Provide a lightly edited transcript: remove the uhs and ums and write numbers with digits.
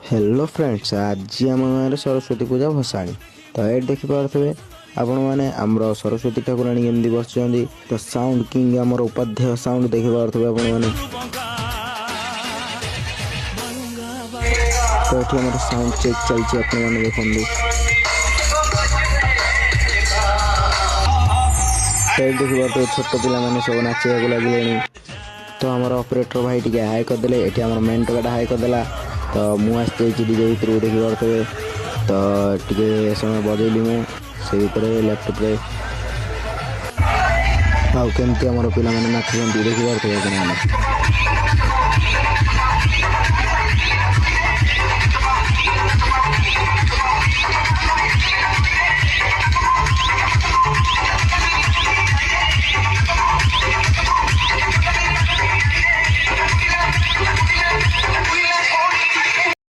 Hello friends, आज आम गाँव सरस्वती पूजा भसाणी। तो ये देखिपे आपण मैंने आमर सरस्वती ठाकुराणी केमती बस। तो साउंड किंग आमर उपाध्याय साउंड देखिपे आपण मैंने। तो ये आम साउंड चेक चलती आपने देखते। तो देखिए छोट पिला मैंने सब नाचा लगे। तो आमर ऑपरेटर भाई टी हाई करदे। ये आम मेन टकाटा हाई करदेला। तो मुझे डीजे भितर देखिए। तो टे समय बजेली मुझे लैपटॉप रे आमती आम पे नाचुं देखिए।